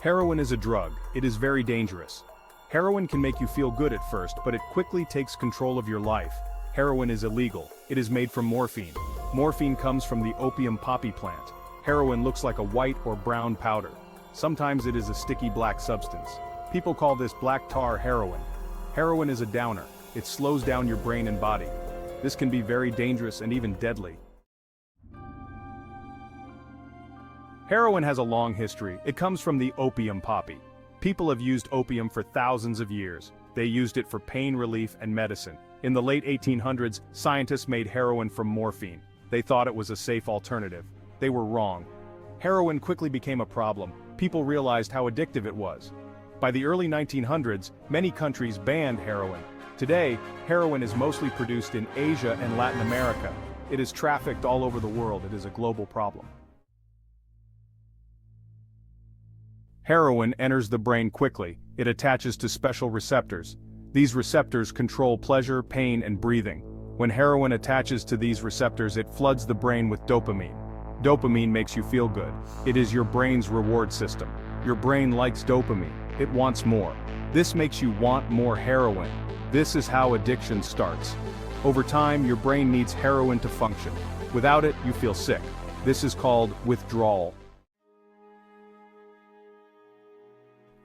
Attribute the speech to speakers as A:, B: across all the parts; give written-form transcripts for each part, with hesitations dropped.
A: Heroin is a drug. It is very dangerous. Heroin can make you feel good at first, but it quickly takes control of your life. Heroin is illegal. It is made from morphine. Morphine comes from the opium poppy plant. Heroin looks like a white or brown powder. Sometimes it is a sticky black substance. People call this black tar heroin. Heroin is a downer. It slows down your brain and body. This can be very dangerous and even deadly. Heroin has a long history. It comes from the opium poppy. People have used opium for thousands of years. They used it for pain relief and medicine. In the late 1800s, scientists made heroin from morphine. They thought it was a safe alternative. They were wrong. Heroin quickly became a problem. People realized how addictive it was. By the early 1900s, many countries banned heroin. Today, heroin is mostly produced in Asia and Latin America. It is trafficked all over the world. It is a global problem. Heroin enters the brain quickly. It attaches to special receptors. These receptors control pleasure, pain, and breathing. When heroin attaches to these receptors, it floods the brain with dopamine. Dopamine makes you feel good. It is your brain's reward system. Your brain likes dopamine. It wants more. This makes you want more heroin. This is how addiction starts. Over time, your brain needs heroin to function. Without it, you feel sick. This is called withdrawal.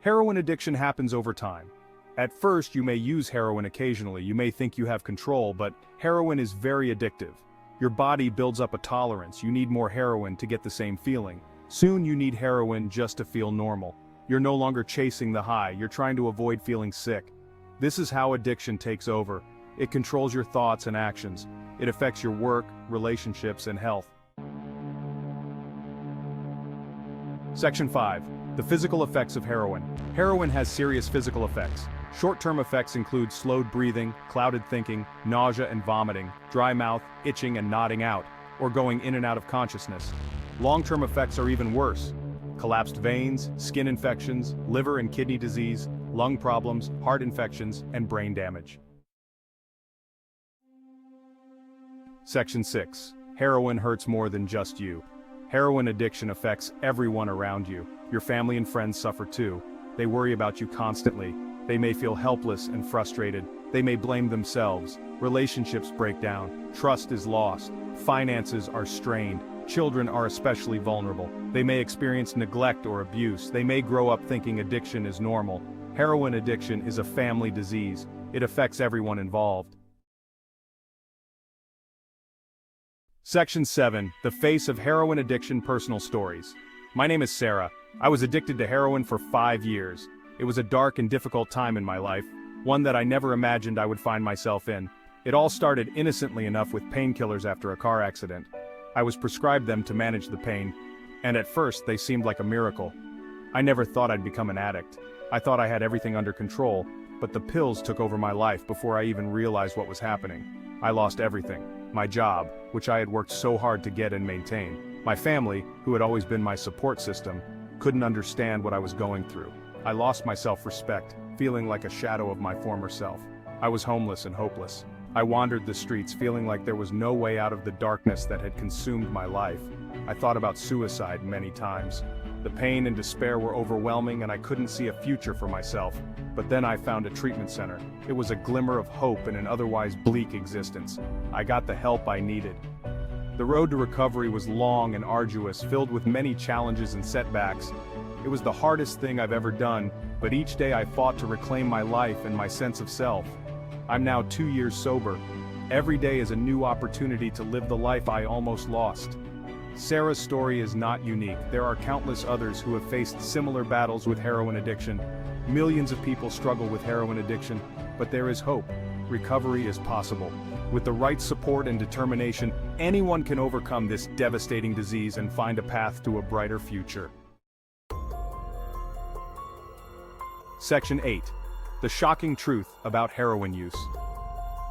A: Heroin addiction happens over time. At first, you may use heroin occasionally. You may think you have control, but heroin is very addictive. Your body builds up a tolerance. You need more heroin to get the same feeling. Soon you need heroin just to feel normal. You're no longer chasing the high. You're trying to avoid feeling sick. This is how addiction takes over. It controls your thoughts and actions. It affects your work, relationships, and health. Section 5. The physical effects of heroin. Heroin has serious physical effects. Short-term effects include slowed breathing, clouded thinking, nausea and vomiting, dry mouth, itching and nodding out, or going in and out of consciousness. Long-term effects are even worse. Collapsed veins, skin infections, liver and kidney disease, lung problems, heart infections, and brain damage. Section 6. Heroin hurts more than just you. Heroin addiction affects everyone around you. Your family and friends suffer too. They worry about you constantly. They may feel helpless and frustrated. They may blame themselves. Relationships break down. Trust is lost. Finances are strained. Children are especially vulnerable. They may experience neglect or abuse. They may grow up thinking addiction is normal. Heroin addiction is a family disease. It affects everyone involved. Section 7. The Face of Heroin Addiction Personal Stories. My name is Sarah. I was addicted to heroin for 5 years. It was a dark and difficult time in my life, one that I never imagined I would find myself in. It all started innocently enough with painkillers after a car accident. I was prescribed them to manage the pain, and at first they seemed like a miracle. I never thought I'd become an addict. I thought I had everything under control, but the pills took over my life before I even realized what was happening. I lost everything. My job, which I had worked so hard to get and maintain. My family, who had always been my support system, couldn't understand what I was going through. I lost my self-respect, feeling like a shadow of my former self. I was homeless and hopeless. I wandered the streets feeling like there was no way out of the darkness that had consumed my life. I thought about suicide many times. The pain and despair were overwhelming and I couldn't see a future for myself. But then I found a treatment center. It was a glimmer of hope in an otherwise bleak existence. I got the help I needed. The road to recovery was long and arduous, filled with many challenges and setbacks. It was the hardest thing I've ever done, but each day I fought to reclaim my life and my sense of self. I'm now 2 years sober. Every day is a new opportunity to live the life I almost lost. Sarah's story is not unique. There are countless others who have faced similar battles with heroin addiction. Millions of people struggle with heroin addiction, but there is hope. Recovery is possible. With the right support and determination, anyone can overcome this devastating disease and find a path to a brighter future. Section 8. The shocking truth about heroin use.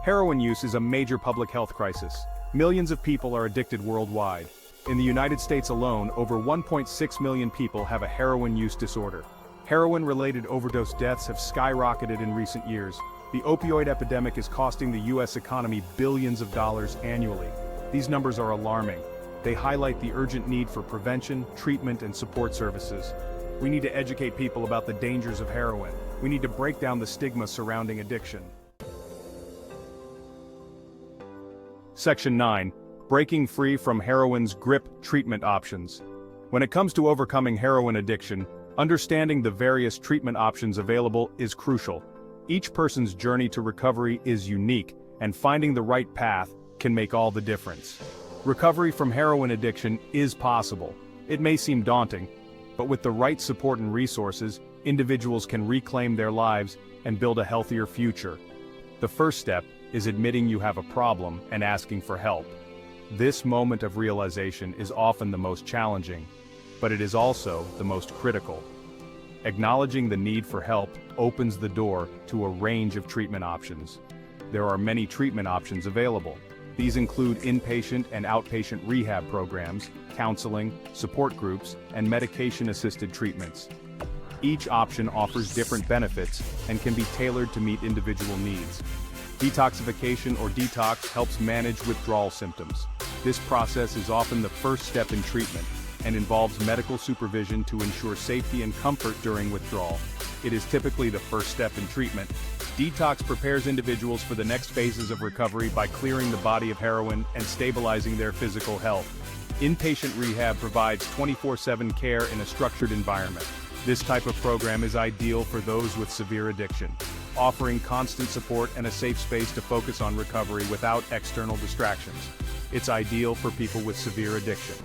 A: Heroin use is a major public health crisis. Millions of people are addicted worldwide. In the United States alone, over 1.6 million people have a heroin use disorder. Heroin-related overdose deaths have skyrocketed in recent years. The opioid epidemic is costing the U.S. economy billions of dollars annually. These numbers are alarming. They highlight the urgent need for prevention, treatment, and support services. We need to educate people about the dangers of heroin. We need to break down the stigma surrounding addiction. Section 9. Breaking free from heroin's grip treatment options. When it comes to overcoming heroin addiction, understanding the various treatment options available is crucial. Each person's journey to recovery is unique, and finding the right path can make all the difference. Recovery from heroin addiction is possible. It may seem daunting, but with the right support and resources, individuals can reclaim their lives and build a healthier future. The first step is admitting you have a problem and asking for help. This moment of realization is often the most challenging, but it is also the most critical. Acknowledging the need for help opens the door to a range of treatment options. There are many treatment options available. These include inpatient and outpatient rehab programs, counseling, support groups, and medication-assisted treatments. Each option offers different benefits and can be tailored to meet individual needs. Detoxification or detox helps manage withdrawal symptoms. This process is often the first step in treatment and involves medical supervision to ensure safety and comfort during withdrawal. It is typically the first step in treatment. Detox prepares individuals for the next phases of recovery by clearing the body of heroin and stabilizing their physical health. Inpatient rehab provides 24/7 care in a structured environment. This type of program is ideal for those with severe addiction, offering constant support and a safe space to focus on recovery without external distractions. It's ideal for people with severe addiction.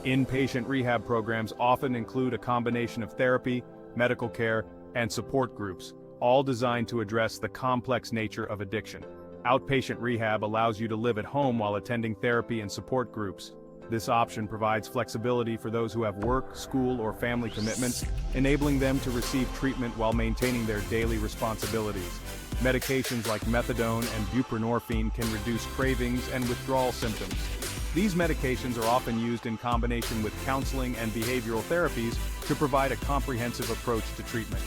A: Inpatient rehab programs often include a combination of therapy, medical care, and support groups, all designed to address the complex nature of addiction. Outpatient rehab allows you to live at home while attending therapy and support groups. This option provides flexibility for those who have work, school, or family commitments, enabling them to receive treatment while maintaining their daily responsibilities. Medications like methadone and buprenorphine can reduce cravings and withdrawal symptoms. These medications are often used in combination with counseling and behavioral therapies to provide a comprehensive approach to treatment.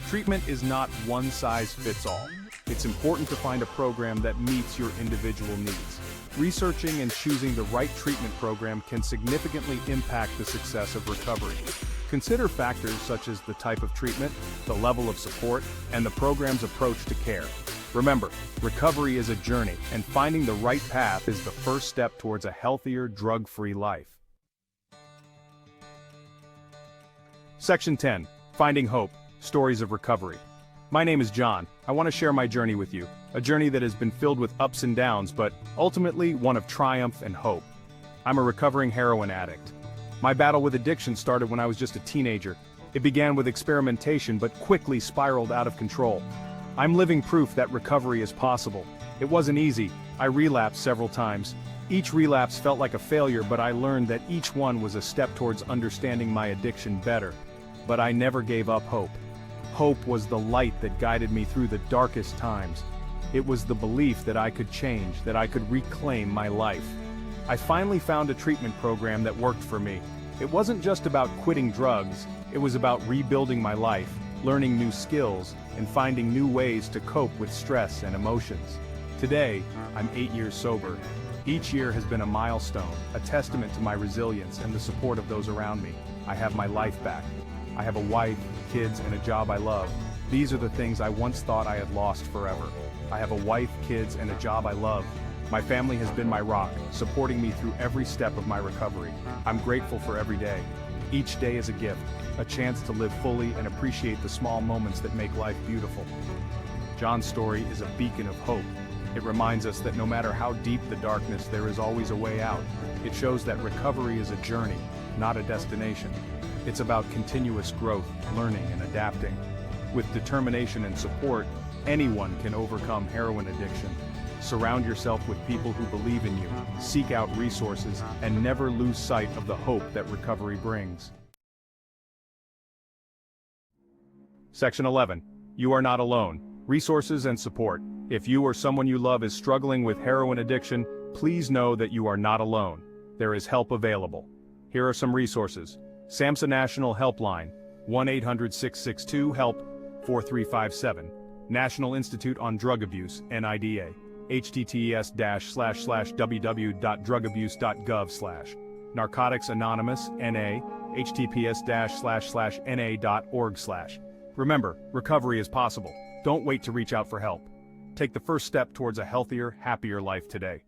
A: Treatment is not one size fits all. It's important to find a program that meets your individual needs. Researching and choosing the right treatment program can significantly impact the success of recovery. Consider factors such as the type of treatment, the level of support, and the program's approach to care. Remember, recovery is a journey, and finding the right path is the first step towards a healthier, drug-free life. Section 10. Finding Hope. Stories of Recovery. My name is John. I want to share my journey with you, a journey that has been filled with ups and downs, but ultimately one of triumph and hope. I'm a recovering heroin addict. My battle with addiction started when I was just a teenager. It began with experimentation, but quickly spiraled out of control. I'm living proof that recovery is possible. It wasn't easy. I relapsed several times. Each relapse felt like a failure, but I learned that each one was a step towards understanding my addiction better. But I never gave up hope. Hope was the light that guided me through the darkest times. It was the belief that I could change, that I could reclaim my life. I finally found a treatment program that worked for me. It wasn't just about quitting drugs, it was about rebuilding my life, learning new skills, and finding new ways to cope with stress and emotions. Today, I'm 8 years sober. Each year has been a milestone, a testament to my resilience and the support of those around me. I have my life back. I have a wife, kids, and a job I love. These are the things I once thought I had lost forever. I have a wife, kids, and a job I love. My family has been my rock, supporting me through every step of my recovery. I'm grateful for every day. Each day is a gift, a chance to live fully and appreciate the small moments that make life beautiful. John's story is a beacon of hope. It reminds us that no matter how deep the darkness, there is always a way out. It shows that recovery is a journey, not a destination. It's about continuous growth, learning, and adapting. With determination and support, anyone can overcome heroin addiction. Surround yourself with people who believe in you, seek out resources, and never lose sight of the hope that recovery brings. Section 11. You are not alone. Resources and support. If you or someone you love is struggling with heroin addiction, please know that you are not alone. There is help available. Here are some resources. SAMHSA National Helpline, 1-800-662-HELP, 4357. National Institute on Drug Abuse, NIDA, https://www.drugabuse.gov/. Narcotics Anonymous, NA, https://na.org/. Remember, recovery is possible. Don't wait to reach out for help. Take the first step towards a healthier, happier life today.